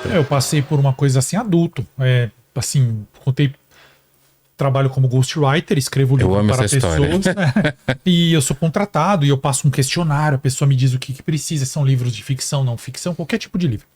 Eu passei por uma coisa assim, adulto. Assim, contei. Trabalho como ghostwriter, escrevo livro para pessoas, né? E eu sou contratado e eu passo um questionário, a pessoa me diz o que precisa, são livros de ficção, não ficção, qualquer tipo de livro.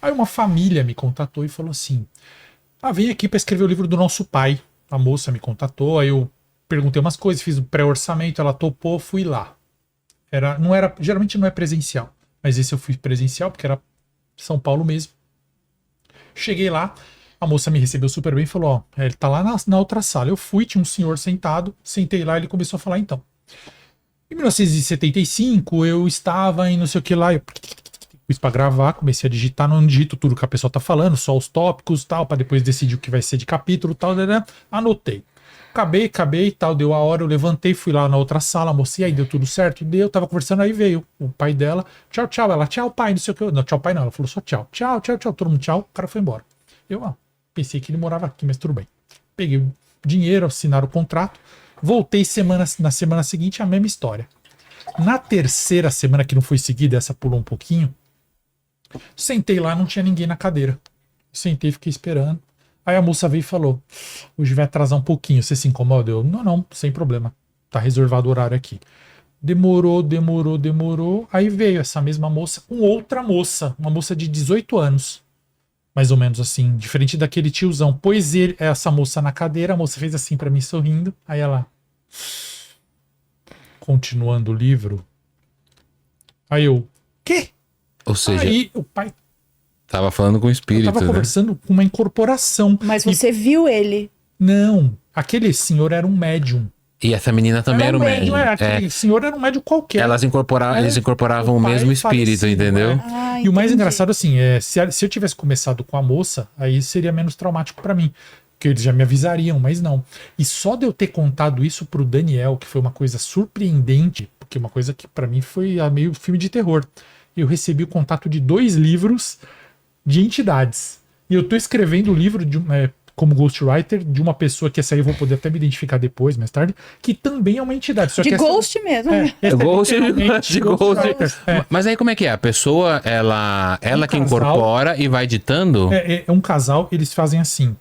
Aí uma família me contatou e falou assim: vem aqui para escrever o livro do nosso pai. A moça me contatou, aí eu perguntei umas coisas, fiz o pré-orçamento, ela topou, fui lá. Geralmente não é presencial, mas esse eu fui presencial porque era São Paulo mesmo. Cheguei lá, a moça me recebeu super bem e falou: ele tá lá na outra sala. Eu fui, tinha um senhor sentado, sentei lá e ele começou a falar então. Em 1975 eu estava em não sei o que lá, eu fiz pra gravar, comecei a digitar, não digito tudo que a pessoa tá falando, só os tópicos e tal, pra depois decidir o que vai ser de capítulo e tal, né? Anotei. Acabei e tal, deu a hora, eu levantei, fui lá na outra sala, mostrei, aí deu tudo certo, deu, tava conversando, aí veio o pai dela, tchau, tchau, ela, tchau, pai, não sei o que, não, tchau, pai não, ela falou só tchau, tchau, tchau, tchau, todo mundo tchau, o cara foi embora. Eu, pensei que ele morava aqui, mas tudo bem. Peguei o dinheiro, assinaram o contrato, voltei na semana seguinte, a mesma história. Na terceira semana, que não foi seguida, essa pulou um pouquinho, sentei lá, não tinha ninguém na cadeira. Sentei, fiquei esperando. Aí a moça veio e falou: hoje vai atrasar um pouquinho, você se incomoda? Eu, não, sem problema. Tá reservado o horário aqui. Demorou. Aí veio essa mesma moça com outra moça, uma moça de 18 anos. Mais ou menos assim, diferente daquele tiozão. Pôs essa moça na cadeira, a moça fez assim pra mim, sorrindo. Aí ela, continuando o livro. Aí eu, quê? Ou seja, aí o pai tava falando com o espírito, tava conversando com uma incorporação. Mas você viu ele? Não, aquele senhor era um médium. E essa menina também era um médium. Aquele senhor era um médium qualquer. Eles incorporavam o mesmo espírito, falecido, entendeu? E o mais engraçado, assim, se eu tivesse começado com a moça, aí seria menos traumático pra mim. Porque eles já me avisariam, mas não. E só de eu ter contado isso pro Daniel, que foi uma coisa surpreendente, porque uma coisa que pra mim foi meio filme de terror. Eu recebi o contato de 2 livros de entidades. E eu tô escrevendo o livro como ghostwriter de uma pessoa que essa aí eu vou poder até me identificar depois, mais tarde, que também é uma entidade. Só de que ghost mesmo. De ghost. Mas aí como é que é? A pessoa, ela que incorpora e vai ditando? É um casal, eles fazem assim.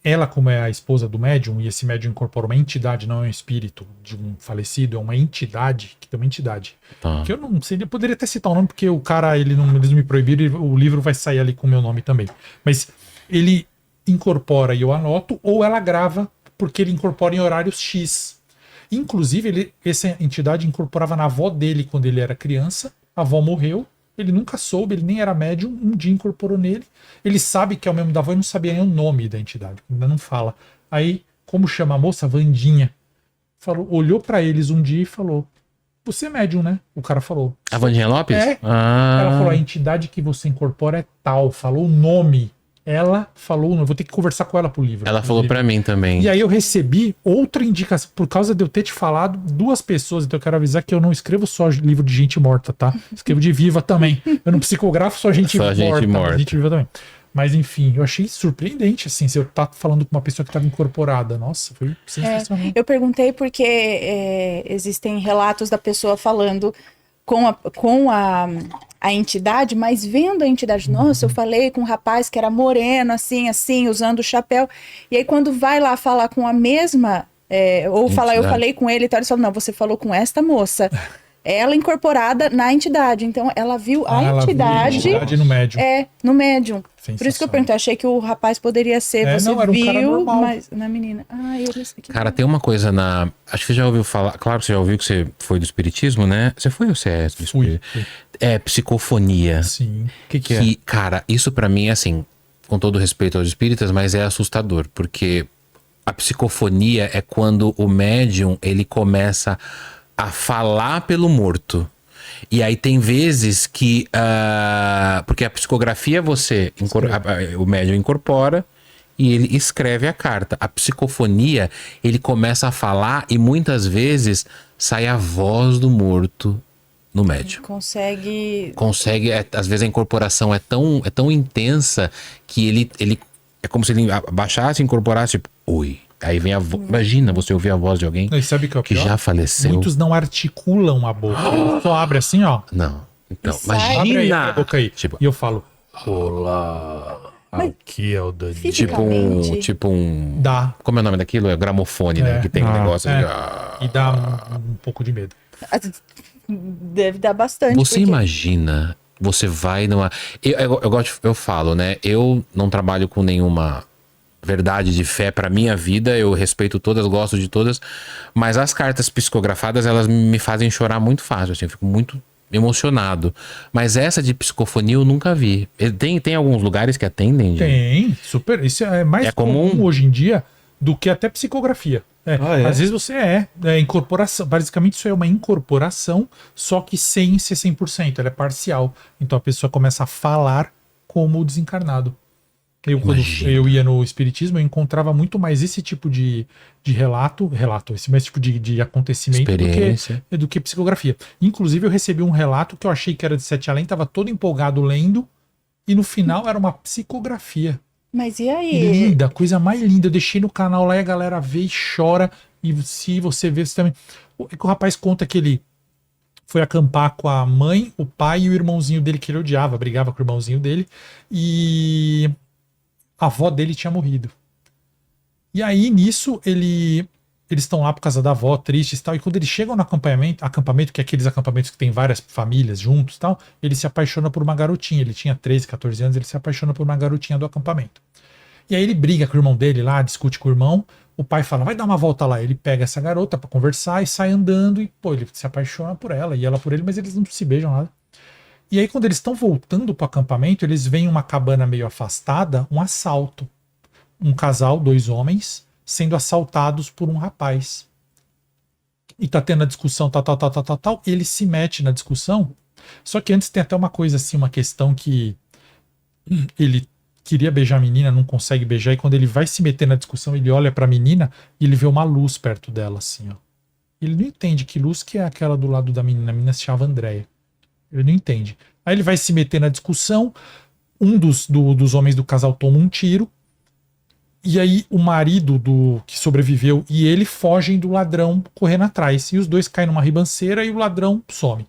Ela, como é a esposa do médium, e esse médium incorpora uma entidade, não é um espírito de um falecido, é uma entidade, que tem uma entidade. Tá. Que eu não sei, eu poderia até citar o nome, porque o cara, eles não me proibiram, o livro vai sair ali com o meu nome também. Mas ele incorpora e eu anoto, ou ela grava, porque ele incorpora em horários X. Inclusive, essa entidade incorporava na avó dele quando ele era criança, a avó morreu, ele nunca soube, ele nem era médium, um dia incorporou nele. Ele sabe que é o mesmo da avó e não sabia nem o nome da entidade, ainda não fala. Aí, como chama a moça? Vandinha. Olhou pra eles um dia e falou: você é médium, né? O cara falou. A Vandinha Lopes? É. Ela falou: a entidade que você incorpora é tal. Falou o nome. Ela falou, eu vou ter que conversar com ela pro livro. Ela falou pra mim também. E aí eu recebi outra indicação, por causa de eu ter te falado, 2 pessoas, então eu quero avisar que eu não escrevo só livro de gente morta, tá? Escrevo de viva também. Eu não psicografo só gente morta. Gente viva também. Mas enfim, eu achei surpreendente, assim, se eu tá falando com uma pessoa que estava incorporada. Nossa, foi sensacional. Eu perguntei porque existem relatos da pessoa falando com a entidade, mas vendo a entidade, nossa, eu falei com um rapaz que era moreno, assim, usando o chapéu, e aí quando vai lá falar com a mesma, ou falar, eu falei com ele e tal, eles falam, não, você falou com esta moça, ela incorporada na entidade, então ela viu a entidade no médium. No médium. Por isso que eu perguntei, achei que o rapaz poderia ser, você não, era um cara viu, normal. mas na menina. Cara, tem uma coisa acho que você já ouviu falar, claro que você já ouviu que você foi do espiritismo, né? Você foi ou você é do espiritismo? Fui. É psicofonia. Sim. O que é? Cara, isso pra mim é assim, com todo respeito aos espíritas, mas é assustador, porque a psicofonia é quando o médium, ele começa a falar pelo morto. E aí tem vezes que... porque a psicografia o médium incorpora e ele escreve a carta. A psicofonia, ele começa a falar e muitas vezes sai a voz do morto no médium. Consegue, às vezes a incorporação é tão intensa que ele é como se ele abaixasse e incorporasse, tipo, oi. Aí vem imagina você ouvir a voz de alguém sabe que já faleceu. Muitos não articulam a boca. Só abre assim, ó. Não. Então, sai. imagina. Abre a boca aí. Tipo, e eu falo, Olá. Mas Aqui é o Dani. Tipo um. Dá. Como é o nome daquilo? É gramofone, né? Que tem um negócio de. E dá um pouco de medo. Deve dar bastante. Você imagina, você vai numa. Eu falo, né? Eu não trabalho com nenhuma verdade de fé pra minha vida, eu respeito todas, gosto de todas, mas as cartas psicografadas, elas me fazem chorar muito fácil, assim, eu fico muito emocionado. Mas essa de psicofonia eu nunca vi. Tem alguns lugares que atendem? Gente? Tem, super. Isso é mais comum hoje em dia do que até psicografia. Às vezes você é incorporação. Basicamente, isso é uma incorporação, só que sem ser 100%. Ela é parcial. Então a pessoa começa a falar como o desencarnado. Quando eu ia no espiritismo, eu encontrava muito mais esse tipo de relato, esse mais tipo de acontecimento do que psicografia. Inclusive, eu recebi um relato que eu achei que era de Sete Além, estava todo empolgado lendo, e no final era uma psicografia. Mas e aí? Linda, coisa mais linda. Eu deixei no canal lá e a galera vê e chora. E se você vê, você também. É que o rapaz conta que ele foi acampar com a mãe, o pai e o irmãozinho dele que ele odiava, brigava com o irmãozinho dele. E a avó dele tinha morrido. E aí, nisso, eles estão lá por causa da avó, tristes e tal. E quando eles chegam no acampamento, que é aqueles acampamentos que tem várias famílias juntos e tal, ele se apaixona por uma garotinha. Ele tinha 13, 14 anos, ele se apaixona por uma garotinha do acampamento. E aí ele briga com o irmão dele lá, discute com o irmão. O pai fala, vai dar uma volta lá. Ele pega essa garota pra conversar e sai andando. E, pô, ele se apaixona por ela e ela por ele, mas eles não se beijam nada. E aí, quando eles estão voltando pro acampamento, eles veem uma cabana meio afastada, um assalto. Um casal, 2 homens, sendo assaltados por um rapaz. E tá tendo a discussão, tal. Ele se mete na discussão. Só que antes tem até uma coisa assim, uma questão que ele queria beijar a menina, não consegue beijar, e quando ele vai se meter na discussão, ele olha pra menina e ele vê uma luz perto dela, assim, ó. Ele não entende que luz que é aquela do lado da menina. A menina se chama Andréia. Ele não entende. Aí ele vai se meter na discussão, um dos homens do casal toma um tiro, e aí o marido que sobreviveu e ele fogem do ladrão correndo atrás. E os dois caem numa ribanceira e o ladrão some.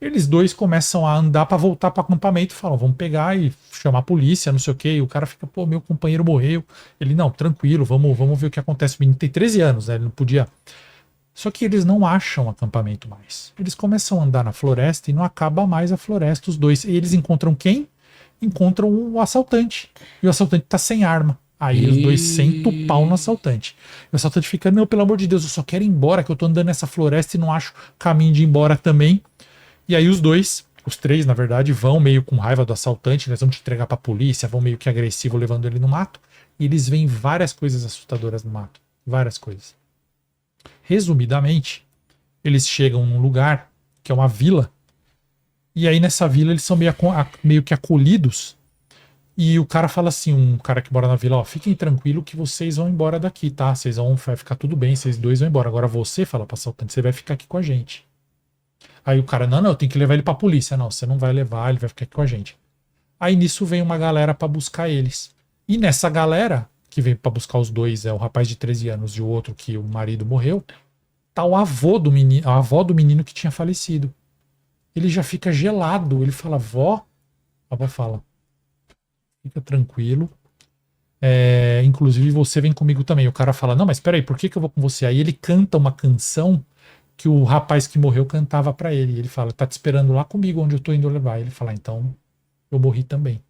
Eles dois começam a andar para voltar para o acampamento e falam, vamos pegar e chamar a polícia, não sei o quê. E o cara fica, pô, meu companheiro morreu. Ele, não, tranquilo, vamos ver o que acontece. O menino tem 13 anos, né? Ele não podia. Só que eles não acham o acampamento mais. Eles começam a andar na floresta e não acaba mais a floresta, os dois. E eles encontram quem? Encontram o assaltante. E o assaltante tá sem arma. Aí os dois sentam o pau no assaltante. E o assaltante fica, não, pelo amor de Deus, eu só quero ir embora, que eu tô andando nessa floresta e não acho caminho de ir embora também. E aí os três, na verdade, vão meio com raiva do assaltante, eles vão te entregar pra polícia, vão meio que agressivo levando ele no mato. E eles veem várias coisas assustadoras no mato. Várias coisas. Resumidamente, eles chegam num lugar que é uma vila. E aí nessa vila eles são meio que acolhidos. E o cara fala assim, um cara que mora na vila, ó, fiquem tranquilo que vocês vão embora daqui, tá? Vai ficar tudo bem, vocês dois vão embora. Agora você, fala pro assaltante, você vai ficar aqui com a gente. Aí o cara, não, eu tenho que levar ele pra polícia. Não, você não vai levar, ele vai ficar aqui com a gente. Aí nisso vem uma galera pra buscar eles. E nessa galera, que vem pra buscar os dois, é o rapaz de 13 anos e o outro que o marido morreu, tá a avó do menino que tinha falecido. Ele já fica gelado, ele fala, vó, a avó fala, fica tranquilo. Inclusive você vem comigo também. O cara fala, não, mas peraí, por que eu vou com você? Aí ele canta uma canção que o rapaz que morreu cantava pra ele. Ele fala, tá te esperando lá comigo onde eu tô indo levar. Ele fala, então eu morri também.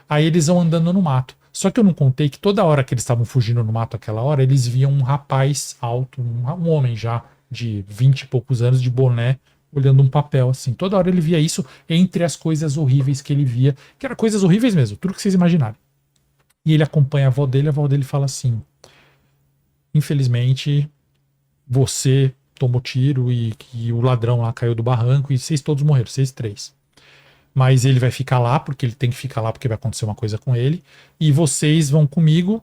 Aí eles vão andando no mato. Só que eu não contei que toda hora que eles estavam fugindo no mato aquela hora, eles viam um rapaz alto, um homem já de 20 e poucos anos, de boné, olhando um papel assim. Toda hora ele via isso entre as coisas horríveis que ele via, que eram coisas horríveis mesmo, tudo que vocês imaginarem. E ele acompanha a avó dele fala assim, infelizmente, você tomou tiro e o ladrão lá caiu do barranco e vocês todos morreram, vocês 3. Mas ele vai ficar lá, porque ele tem que ficar lá, porque vai acontecer uma coisa com ele. E vocês vão comigo.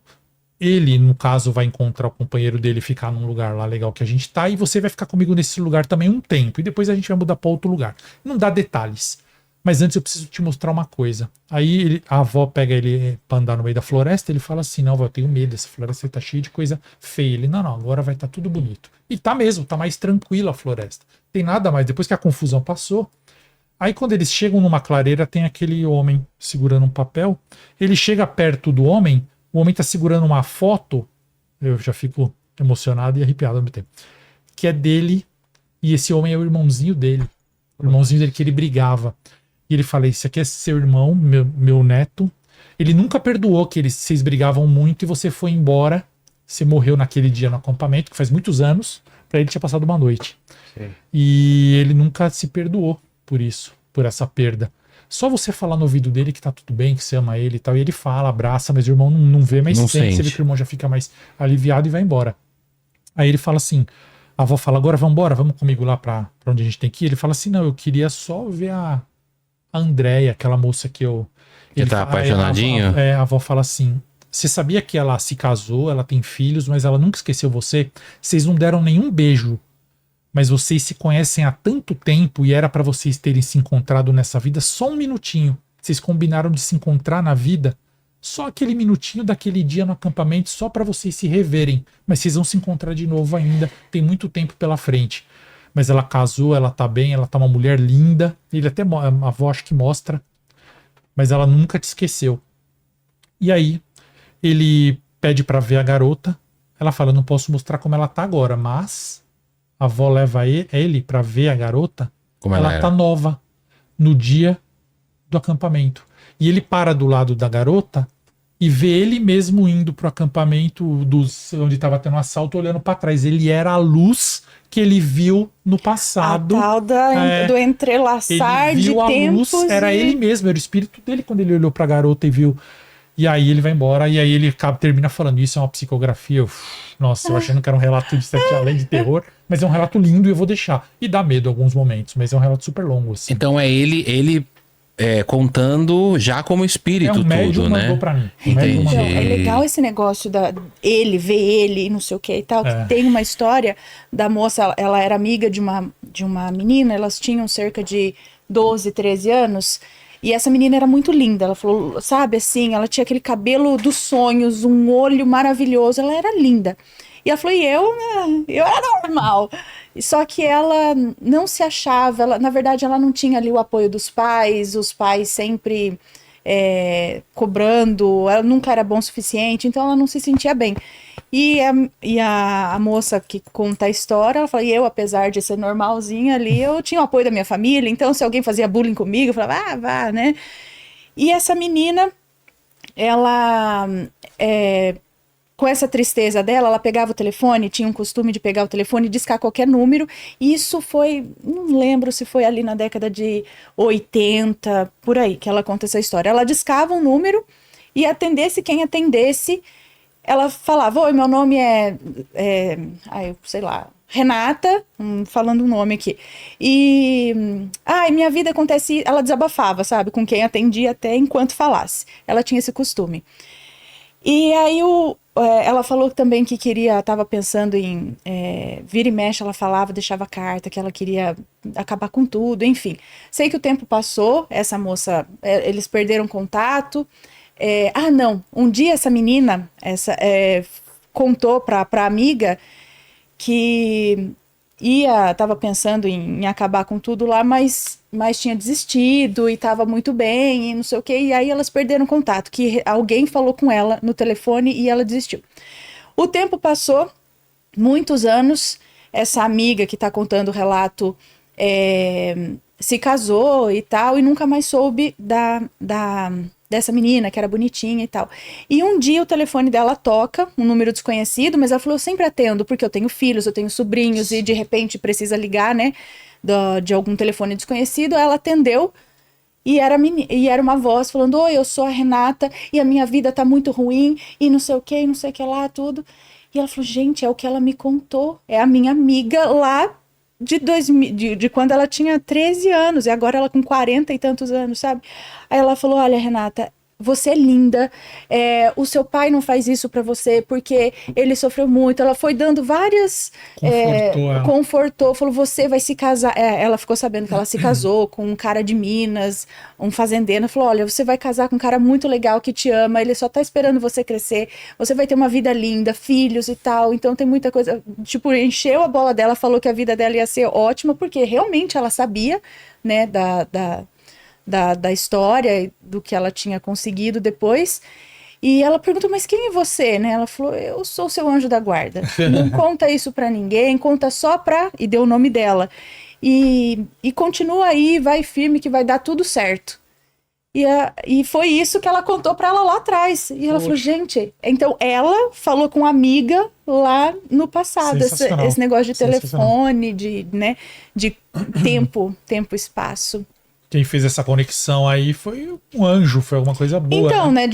Ele, no caso, vai encontrar o companheiro dele, ficar num lugar lá legal que a gente tá. E você vai ficar comigo nesse lugar também um tempo. E depois a gente vai mudar para outro lugar. Não dá detalhes. Mas antes eu preciso te mostrar uma coisa. Aí a avó pega ele pra andar no meio da floresta. Ele fala assim, não, avó, eu tenho medo. Essa floresta tá cheia de coisa feia. Ele, não, agora vai estar tudo bonito. E tá mesmo, tá mais tranquila a floresta. Tem nada mais. Depois que a confusão passou, Aí quando eles chegam numa clareira, tem aquele homem segurando um papel. Ele chega perto do homem, o homem tá segurando uma foto. Eu já fico emocionado e arrepiado ao mesmo tempo. Que é dele, e esse homem é o irmãozinho dele. O irmãozinho dele que ele brigava. E ele fala, esse aqui é seu irmão, meu neto. Ele nunca perdoou que vocês brigavam muito e você foi embora. Você morreu naquele dia no acampamento, que faz muitos anos. Pra ele tinha passado uma noite. Sim. E ele nunca se perdoou por isso, por essa perda. Só você falar no ouvido dele que tá tudo bem, que você ama ele e tal. E ele fala, abraça, mas o irmão não vê, mas Não sente. Você vê sente. que o irmão já fica mais aliviado e vai embora. Aí ele fala assim, a avó fala, agora vamos embora, vamos comigo lá pra onde a gente tem que ir. Ele fala assim, não, eu queria só ver a Andréia, aquela moça que eu... Que tá apaixonadinho? A avó fala assim, você sabia que ela se casou, ela tem filhos, mas ela nunca esqueceu você? Vocês não deram nenhum beijo, mas vocês se conhecem há tanto tempo e era pra vocês terem se encontrado nessa vida só um minutinho. Vocês combinaram de se encontrar na vida, só aquele minutinho daquele dia no acampamento, só pra vocês se reverem. Mas vocês vão se encontrar de novo ainda, tem muito tempo pela frente. Mas ela casou, ela tá bem, ela tá uma mulher linda. Ele até, a avó acho que mostra, mas ela nunca te esqueceu. E aí, ele pede pra ver a garota. Ela fala, eu não posso mostrar como ela tá agora, mas... A avó leva ele pra ver a garota. Como ela tá nova no dia do acampamento. E ele para do lado da garota e vê ele mesmo indo pro acampamento onde estava tendo um assalto, olhando para trás. Ele era a luz que ele viu no passado. A tal do entrelaçar ele viu de a tempos. Luz, era ele mesmo, era o espírito dele quando ele olhou pra garota e viu. E aí ele vai embora, e aí ele termina falando, isso é uma psicografia. Nossa, eu achando que era um relato de Sete Além de terror, mas é um relato lindo e eu vou deixar. E dá medo em alguns momentos, mas é um relato super longo, assim. Então é ele contando já como espírito um médium tudo, né? mandou pra mim. Entendi. Então, é legal esse negócio ele ver ele e não sei o que e tal. Que tem uma história da moça, ela era amiga de uma menina, elas tinham cerca de 12, 13 anos. E essa menina era muito linda, ela falou, sabe, assim, ela tinha aquele cabelo dos sonhos, um olho maravilhoso, ela era linda. E ela falou, eu era normal. Só que ela não se achava, na verdade ela não tinha ali o apoio dos pais, os pais sempre cobrando, ela nunca era bom o suficiente, então ela não se sentia bem. E a moça que conta a história, ela fala, apesar de ser normalzinha ali, eu tinha o apoio da minha família, então se alguém fazia bullying comigo, eu falava, vá, né? E essa menina, ela, com essa tristeza dela, ela pegava o telefone, tinha um costume de pegar o telefone e discar qualquer número, e isso foi, não lembro se foi ali na década de 80, por aí, que ela conta essa história. Ela discava um número e atendesse quem atendesse, ela falava, oi, meu nome sei lá, Renata, falando um nome aqui. E, minha vida acontece... Ela desabafava, sabe, com quem atendia até enquanto falasse. Ela tinha esse costume. E aí ela falou também que estava pensando em... vira e mexe, ela falava, deixava carta, que ela queria acabar com tudo, enfim. Sei que o tempo passou, essa moça, eles perderam contato... não, um dia essa menina contou pra amiga que tava pensando em acabar com tudo lá, mas tinha desistido e tava muito bem e não sei o que, e aí elas perderam contato, que alguém falou com ela no telefone e ela desistiu. O tempo passou, muitos anos, essa amiga que tá contando o relato se casou e tal, e nunca mais soube dessa menina, que era bonitinha e tal. E um dia o telefone dela toca, um número desconhecido, mas ela falou, eu sempre atendo, porque eu tenho filhos, eu tenho sobrinhos, e de repente precisa ligar, né, de algum telefone desconhecido. Ela atendeu, e era uma voz falando, oi, eu sou a Renata, e a minha vida tá muito ruim, e não sei o que lá, tudo. E ela falou, gente, é o que ela me contou, é a minha amiga lá de quando ela tinha 13 anos, e agora ela com 40 e tantos anos, sabe? Aí ela falou, olha, Renata, você é linda, o seu pai não faz isso pra você porque ele sofreu muito. Ela foi dando várias... Confortou, falou, você vai se casar. Ela ficou sabendo que ela se casou com um cara de Minas, um fazendeiro. Ela falou, olha, você vai casar com um cara muito legal que te ama, ele só tá esperando você crescer, você vai ter uma vida linda, filhos e tal, então tem muita coisa. Tipo, encheu a bola dela, falou que a vida dela ia ser ótima, porque realmente ela sabia, né, da história, do que ela tinha conseguido depois. E ela perguntou, mas quem é você, né? Ela falou, eu sou seu anjo da guarda. Não conta isso pra ninguém, conta só pra... E deu o nome dela. E continua aí, vai firme que vai dar tudo certo. E foi isso que ela contou pra ela lá atrás. E ela falou, gente... Então, ela falou com uma amiga lá no passado. Esse negócio de telefone, de tempo e espaço. Quem fez essa conexão aí foi um anjo, foi alguma coisa boa. Então, né?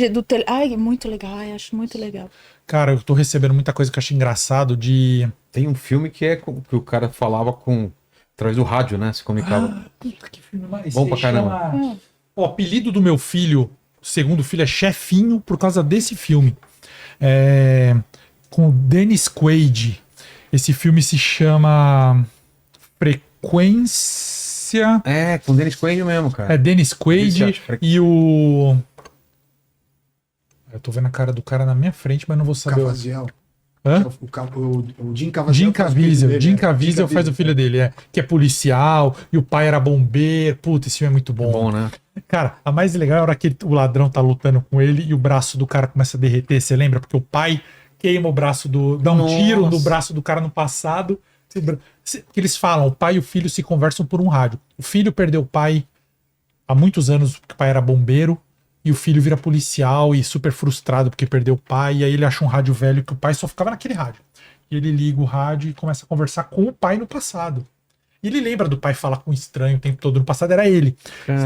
Ai, muito legal. Ai, acho muito legal. Cara, eu tô recebendo muita coisa que eu achei engraçado de... Tem um filme que que o cara falava através do rádio, né? Se comunicava. Puta, que filme mais... Bom pra caramba. O apelido do meu filho, segundo filho, é Chefinho, por causa desse filme. Com o Dennis Quaid. Esse filme se chama Frequência... Com o Dennis Quaid mesmo, cara. Dennis Quaid e o... Eu tô vendo a cara do cara na minha frente, mas não vou saber. Cavaziel. Hã? O Jim Cavaziel. Jim Caviezel faz o filho dele, que é policial, e o pai era bombeiro. Puta, esse filme é muito bom. É bom, né? Cara, a mais legal é a hora que o ladrão tá lutando com ele e o braço do cara começa a derreter, você lembra? Porque o pai queima o braço dá um tiro no braço do cara no passado. Que eles falam, o pai e o filho se conversam por um rádio. O filho perdeu o pai há muitos anos, porque o pai era bombeiro, e o filho vira policial e super frustrado porque perdeu o pai, e aí ele acha um rádio velho que o pai só ficava naquele rádio. E ele liga o rádio e começa a conversar com o pai no passado. E ele lembra do pai falar com um estranho o tempo todo, no passado era ele.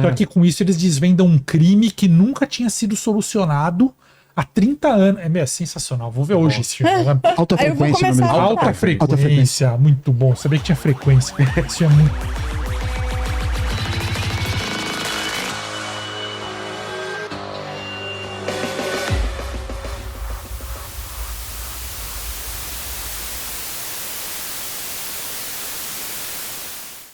Só que com isso eles desvendam um crime que nunca tinha sido solucionado há 30 anos. É sensacional. Vou ver hoje esse filme. Alta frequência. Alta frequência. Muito bom. Sabia que tinha frequência. Esse filme é muito...